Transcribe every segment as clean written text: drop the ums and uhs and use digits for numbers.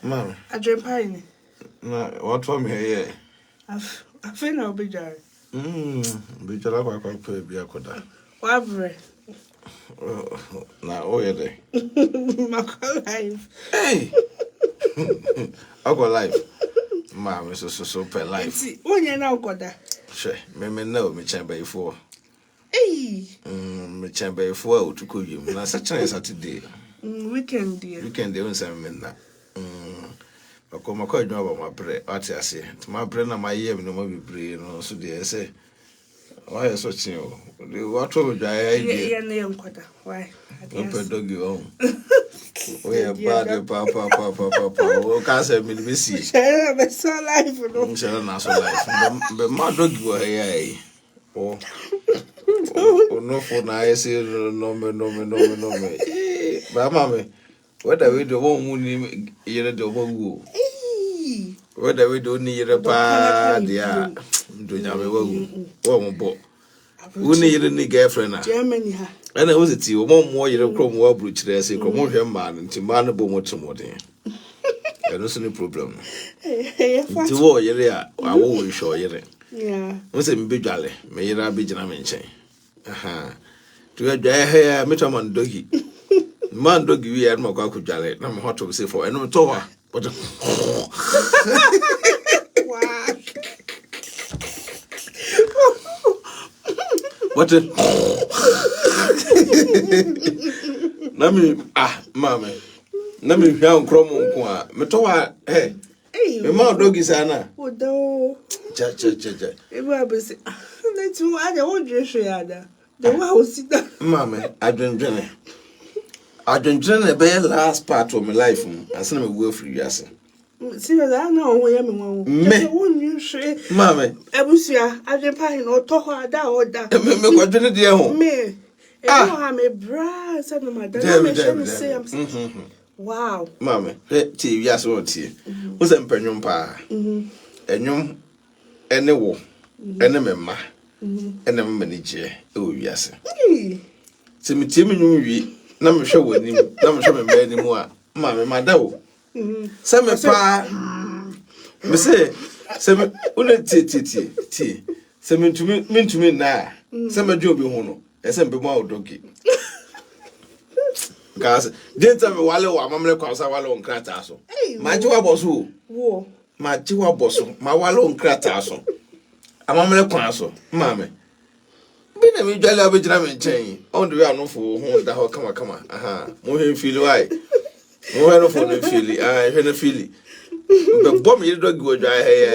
Mama. I drink pine. No, what for me here? I feel I'll be jar. Be jalapa pay be a coda. Wabre. Now, oh, yeah, day. My life. Hey! I got life. Mama, so per life. When you now got that. Sure, me know me chamber before. Hey! Me chamber before to cool you. Now, such a Saturday. Weekend, dear. Weekend, they won't send me that. I call my coin about my bread. What I say to my brain and my ear, no more be brave, no, so dear say. Why are such you? What over dry idea? Why? Don't doggy home. We are bad, papa. Oh, can't say me to see. Shall I so life? No, shall not so life. But my doggy were here. Oh, no, for now, I say no, but mammy, what are we doing? You're the one. Whether we don't need a bad, yeah, do you have a woman? Who need any girlfriend? Germany, and I was it you one more year of Chrome War Bridge there, say, come on, your man, and to man about much more. I don't see any problem. To war, yeah, I always show you. Yeah, what's a big jolly, may you not be German chain. Aha, to a dry hair, Mitaman doggy. Man doggy, we had more cockle jolly, no hot to say for any tower. But what Nami mammy. Nami young chromo. Metoa, hey, my mouth dog is Anna. oh, no. Cha. If I was let's do I don't dress the house. Mammy, I don't drink. I don't drink a bare last part of my life, and send me away for you. Serious, I know where I'm going. Me, won't you say, Mammy, Ebusia, I didn't pine or talk or that or that. Me, what did it, dear home? Me, I'm a brass and my dad. Wow, Mammy, tea, yes, or tea. Was a penyon pa, and you, and the war, and the memma, and the manager. Oh, yes. See me, Timmy, no, show with him, no, show me anymore. Mammy, my dog. Some pa, me say, some tea. Some to me now. Some job you hono, and some be more donkey. Gas, didn't tell me while I'm a cause I will on cratasso. My job was who? My job was my wallow on cratasso. I'm a consul, mammy. Been a jolly average chain. On the way, no fool, the whole come, aha, more feel why. More for the feeling, I had a feeling. The bomb your dog would dry hair.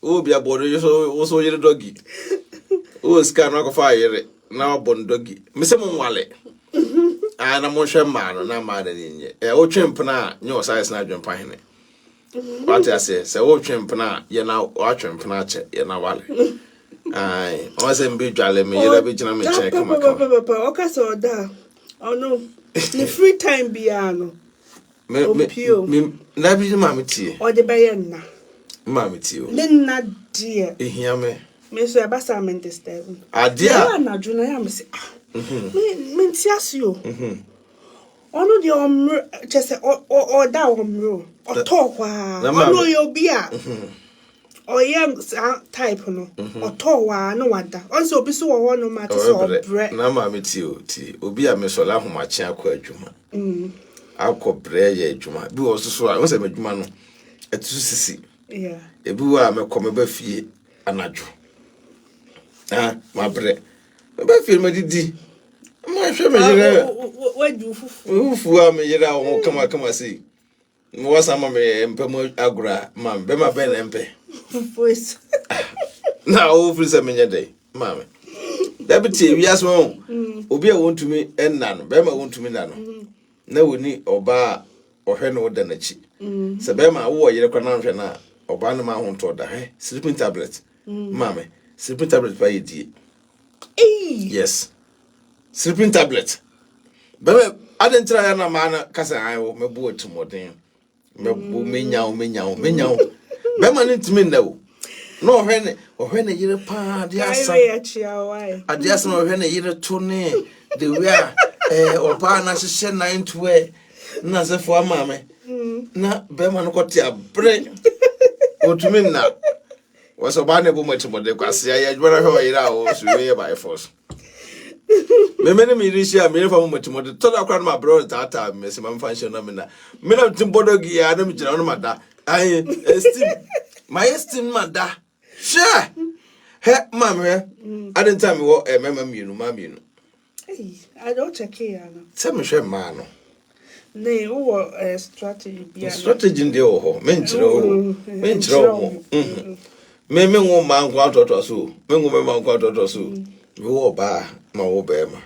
Oh, be a body, also your doggy. Oh, scan of fire, now bon doggy. Miss Wally. And I'm more man, no matter in ye. Oh, chimpana, no size not jump pine. What I say, so chimpana, you now watch and panache, you know, Wally. Aye, I wasn't be jolly, me, you'll be German check. Okay, so that. Oh, no. The free time piano. Me, Nabby, mammy tea. Or the bayana. Mammy tea. Then not dear. Hear me. Miss Abassament is there. Ah, dear. Now, Junior, I say, Mintias you. Ono the just or that omro or talk wa you'll be or young type no or talk no wonder also be so one no matter so bread na ma me ti obi a me so la homa chia akọ adwuma akọ bread ya adwuma bi wo so a wo se adwuma no etu sisi yeah ebi wa me kọ me ba fie anadwo ma bread me ba fie me didi ma hwe me yire wadu fufu a me yire a wo kama sei mo wasa ma me empem agura ma be ma be na empe voice na o frisa me nyede ma me dabiti wi aso obi a won tumi enna no be ma won tumi na no na woni oba ohwe no da na chi se be ma wo yire kwa na hwe na oba no ma ho to da he sleeping tablet ma me sleeping tablet pa yedie yes sleeping tablet be adentra ya na ma na kasa ayo me bu otumoden me bu menyawo be ma ni tumi na wo no ohwe ne yire pa de asa ade asa no ohwe ne yire to ne de we a oba na hye 9 to na se fo amame na be ma no kote abre otumi na was a banner moment mo de kwase ya adwara hwe oyira o so we by force me me rishi a me fa moment mo de to da kwa ma bro tata me se ma function na me na timbodogi ya na me jira no mada ai esteem my esteem mada sure he mama I didn't tell me what mama mienu hey I don't check here na se me hwe ma no nee o strategy bia strategy ndi ho me nchire ho me ngo ma nkwa toto so me ngo me ma nkwa toto so me wo ba ma wo be ma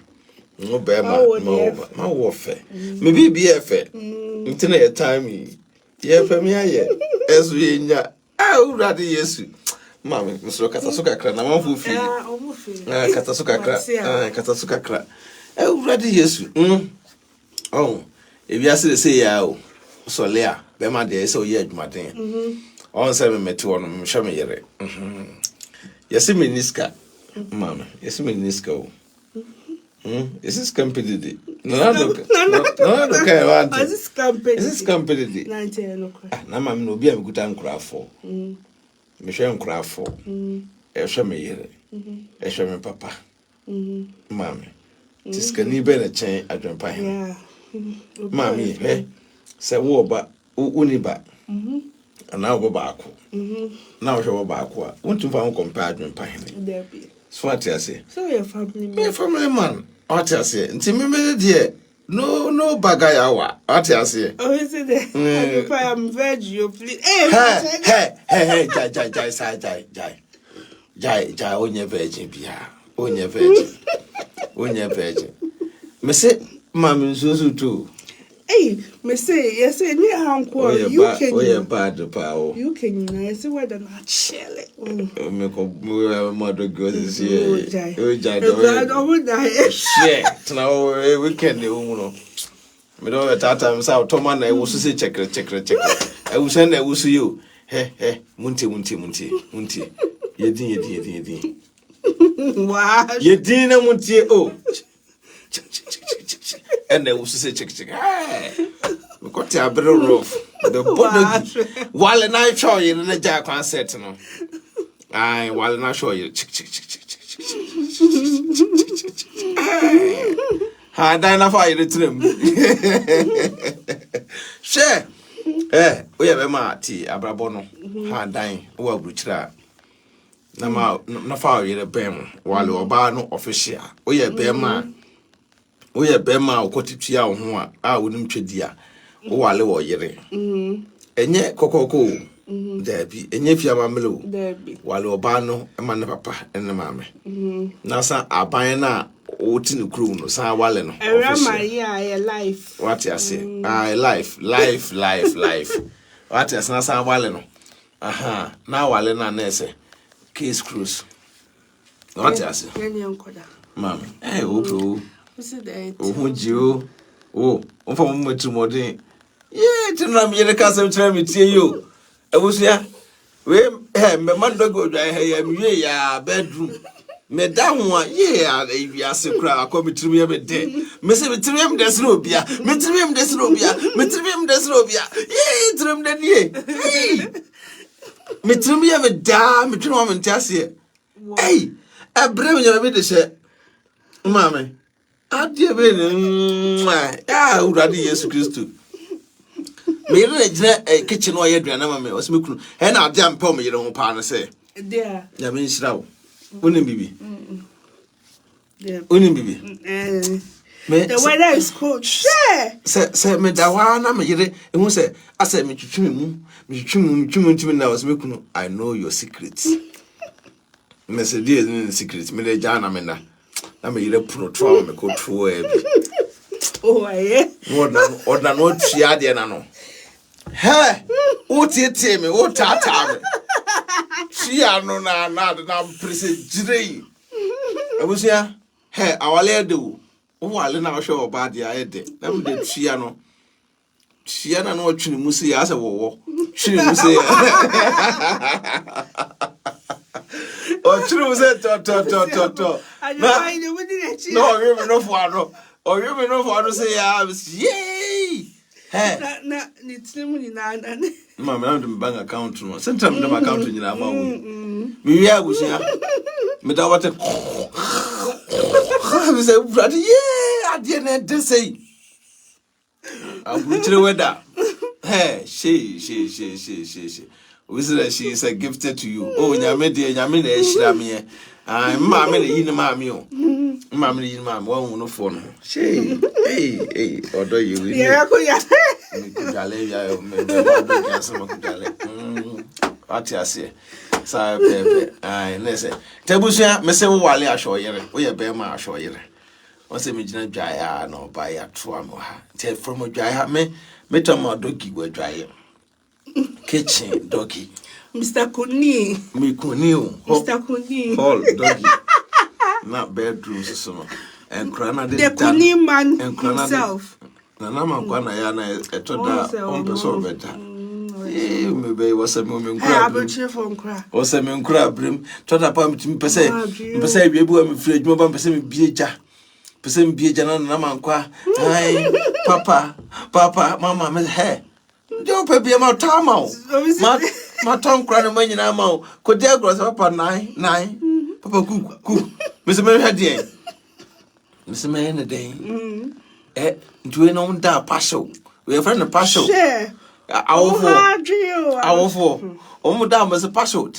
ngo be ma wo fe me bi efe ntina ye time ye fe me aye ezu ye nya urade yesu mama me so kata so kakra na ma fu fi kata so kakra urade yesu ebi ase say ya o so lea be ma de say o ye adwumaden on say me meti wono me hwe me yere yesi meniska mama yesi meniska o is company day no okay what is company day 90 no kwa na mama no obi am guta nkurafo me hwe nkurafo e hwe me yere e hwe me papa mama tiskani be na chen adwempa he mami se wo ba uniba ana wo ba ako na wo ba ako a wontum fa compare adwempa he there be so what you say so your family man what you say nti me de no bagaya wa what you say oh is it there I'm veggie please hey jai onye virgin bia onye virgin me say mama nsusu too me say yes ni hanko you can oh bad power you can na say whether na chele me ko mother goes here jai shit now weekend e no me do that time say automa na e wo so say check e wo send e wo so you he munti yedin wow yedin na munti oh and they will say check we got a bit rough the body while I show you in the jack concert no I while I show you ha dine for you trim share we have ma tea abrabono ha dine wo bruchira na ma na fa you the bem while oba no official we have bema oye bema okotitua wo ho a wonim twedia wo wale wo yere enye kokoko dabi enye fiamamele o dabi wale oba no ema ne papa ene mame na sa aban na oti ne kru no sa wale no era maria life what you say life what you say na sa wale no aha na wale na na ese case cruise what you say nani onkoda mame o oh Joe oh from much more than yeah to me the castle try me to you I was ya we me man go ya bedroom me down one yeah we are so cry come to me every day me say me trim there's no bia me trim there's no bia yeah trim the yeah me trim ya me da me trim am ntiase hey abrem ya me de she mama adie be ya urade Yesu Kristo me yere gina kitchen o ye aduana ma me o se me kunu he na ade ampa o me yere ho pa na se there ya me nshira wo onim bibi onim bibi the weather is cold se me da wa na me yere ehu se asa me twitwimi mu ntimi na o se me kunu I know your secret me se die is secret me de jana me na me yere puno twa me ko tuo e bi oh yeah order no tia de na no he o tie me o tata me tia no na prese jirei abusia he awale de o wale na hwe oba de ayede na me de tia na no twini musi ya se wo twini musi ya o twini musi to no you me no for no say ya yay Na nitlimu na. Mama, I'm the bank account. Sometimes the account in our mouth. Me, I was here. Me, that was I said, brother, yeah, I didn't say. I'm with the weather. Hey, she. We said she is a gifted to you. Oh, Yamina, Shlamia. I'm mammy, in mammy. Mammy, in my one phone. She, hey, order you. Yeah, what I say. Sa pepe. Nese. Tebusia, me se wo wale ahwo yere. Wo ye be ma ahwo yere. Won se me gina dwae a no ba ya to am ha. Te from dwae ha me to ma doki gwa dwae. Kitchen doki. Mr. Kuni. Me Kuni o. Mr. Kuni. Hall doki. Na bedroom so no. Enkra na the Kuni man himself. Na man kwa na ya na etoda on person beta. Maybe was a moment crab. Was a man crab brim. Toda pam to me per se. Per se, we will be free. No one per se be ja. Per se be jana naman qua. Ay, papa, mama, me hair. Don't pay my time out. My tongue crying when you know. Could there grow up 9? Papa cook. Mr. Mary had day. Mr. Man a day. Doing on that passion. We are friend of passion. Our four. Oh, madame was a passion.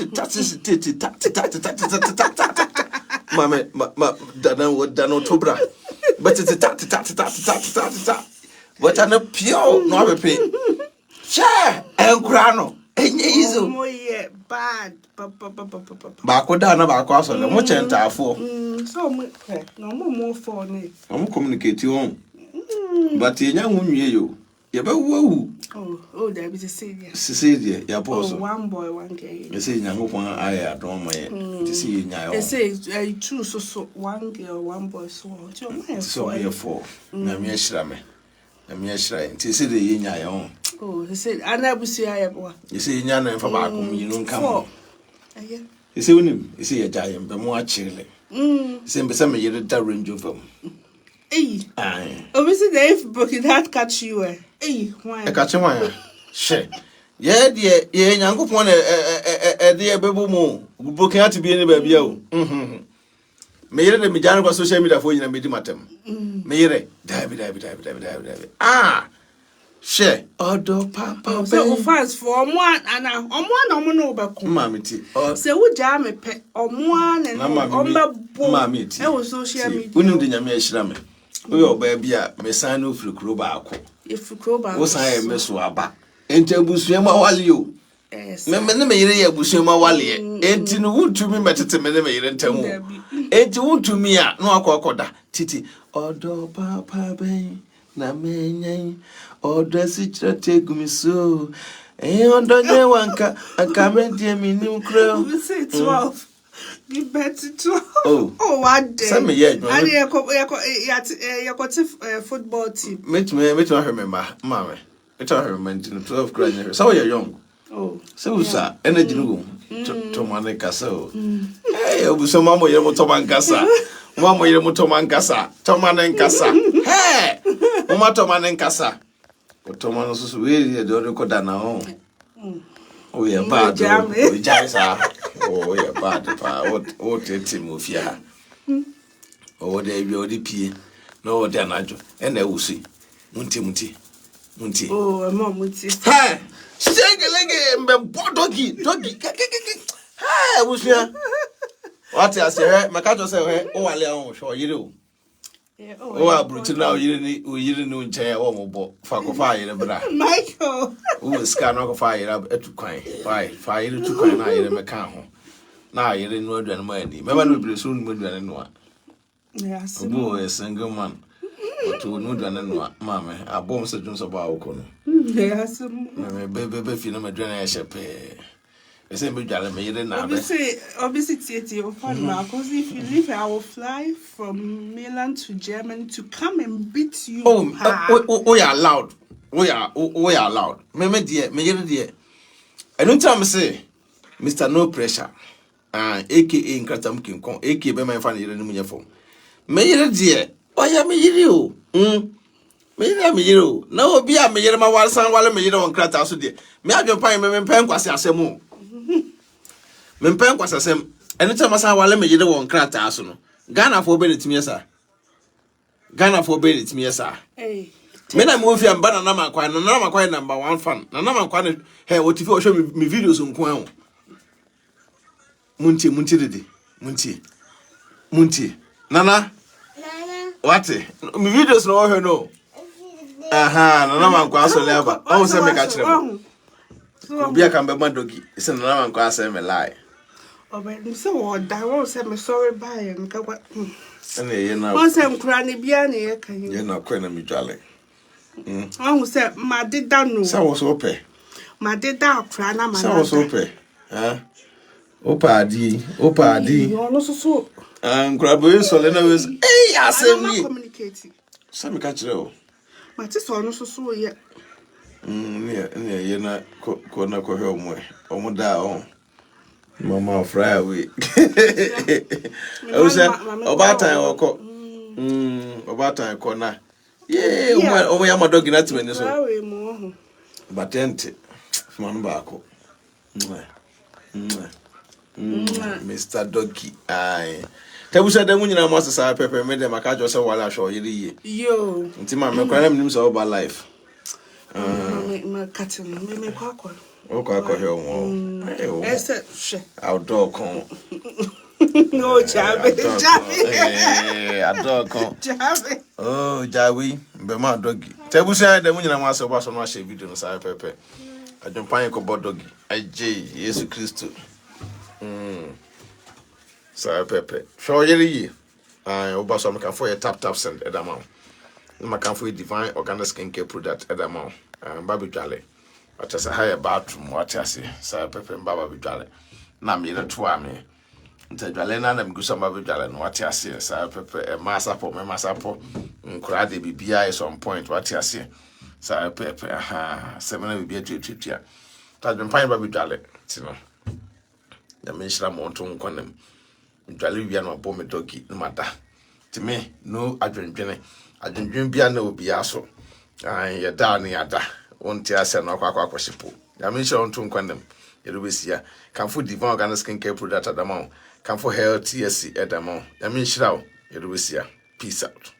Mamma, done what done October. But it's a tat. But I'm a pure, not a pay. Share, El Grano. And easy. Bad. Bacoda, Bacosa, and much enter for. So much. No more for me. I'm communicating on. But in young woman, you. Yeah, but whoa. Oh, there is a senior. Cecilia, your boss. One boy, one girl. You say, young one, I don't mind to see you now. They say, two, so one girl, one boy, so you're four. I'm your shrame. I'm your shrine. To see the yin I own. Oh, he said, I never see I ever. You see, Yana for back, you don't come. You see, when you see a giant, but more chilly. Same some of you that range of them. Aye. Obviously, they've broken that catch you. Why? I catch one. She. Yeah, dear, young one, dear baby moon, broken out to be any baby. May the Mijano social media for you and meeting matem. May David. Ah, she. Odo papa. So fast for one and on one no back. Mammy, so would jam a pet on one and mammy. I was social media. We knew the Yamia. Oh, baby, Messano Frucroba. If Frucroba was I miss Waba. Enter Busema Walio. Yes. Member Busema Wally. Ain't in wood to me, better to me, and tell me. Ain't wood to me, no quacoda. Titi. Odo papa bay. Na me, or dress it take me so. On the wanka, a comment, dear me, new crow. We say 12. Give back to 12. Oh, what day? Some yet, and you got a football team. Meet me, remember, mamma. It's all remember 12 grand. So you're young. Oh, so, sir, energy room to Monica. So, hey, so mamma, you're Motomancasa. Mamma, you're Motomancasa. Toman and Casa. Hey, Matoman and Casa. But Tomanos really don't record that now. Oh, yeah, bad. Oh, yeah, bad. What did you move here? Oh, there you the P. No, they're not. And I will see. Munti. Oh, a mom would say. Hey, shake a leg and doggy. Hey, was here. What I say, my cat say, oh, I learn, sure you do. Oh, Brutal now, you didn't know chair or mobile. Fuck fire, Michael. Who is cannot fire up at 2 coin. Fire to coin, I am a cow. Now you didn't know that money. Remember, we soon would run one. Yes, a boy, a single man. To know than one, mamma. I bomb surgeons about Cono. Yes, baby, film a drainage. The same big gallon made it now. Obviously, your fun, Marcos. If you leave, I will fly from Milan to Germany to come and beat you. We are allowed. We are allowed. Me dear. I don't tell me say, Mr. No Pressure. AKA in Kratam King Kong, AKA by my family in the phone. Me dear. Why am I you? Me na me yero. Na obi a me yere ma wale san wale me yere won krata so de. Me adwen pan me pen kwase asem o. Me pen kwase asem. Ene tama san wale me yere won krata so no. Ghana for be letimi yesa. Ghana for be letimi yesa. Eh. Me na mo fi amba na makwa na makwa number 1 fan. Na makwa ne he otifi o show me videos nko an. Munti dede. Munti. Nana. What? Me videos no he no. Aha, nana mankwa so leba. O se me ka kire mo. Obi aka mbe madogi. Se nana mankwa se me lie. Obe mi se wo da wo se me sorry bye me ka kwa. Ene ye na. Won se nkura ne bia na ye kan. Ye na kwa na mi dwale. Won se ma deda no. Sa wo so pe. Ma deda akura na ma. Sa wo so pe. Ha? Opa adi. Yo no so. Nkura bo so le na we. Eh, asem ni. Communicate. Sa me ka kire o. Ma ti so no so ye. Ne ye na ko na ko he omo da o. Mama fry away. Obatan oko. Obatan ko na. Yeah, omo ya madogi na timeni so. Awe mo. Batente. Fumanu ba ko. Mr. Doggy. Ai. Tebusa da munyina mo asesa pepe me dem aka jo se wala hwo yiri ye. Yo. Nti ma me kwara mnim so oba life. Me katin me kwakwa. O kwakwa he omo. Ese she. Outdoor kon. No jabe. Outdoor kon. Jabe. Oh, Jawi, be ma doggy. Tebusa da munyina mo asesa oba so no share video no sa pepe. Adwompan ko doggy. Aje Yesu Kristo. Sa pepe. Show yeri. Oba so me kan for tap send edamount. Ma kan for divine organic skincare product edamount. Baby dwale. What is a higher bathroom what I say. Sa pepe baba dwale. Na me le to ame. Nta dwale na me gusa baby dwale no what I say. Sa pepe e masapo nkura de bibia is on point what I say. Sa pepe aha. Semena bibia tututua. Ta dwempan baby dwale. Tino. Ya me shira mo nto nkonem. Dwale bia no bo me dogi no mada. To me no adwendwen bia na obi aso. Ya da na ya da. Wonti ase no akwa shipo. Ya me shira nto nkonem. Yerubesia. Kamfo divine organic skincare product adamount. Kamfo health TSC adamount. Ya me shira yerubesia. Peace out.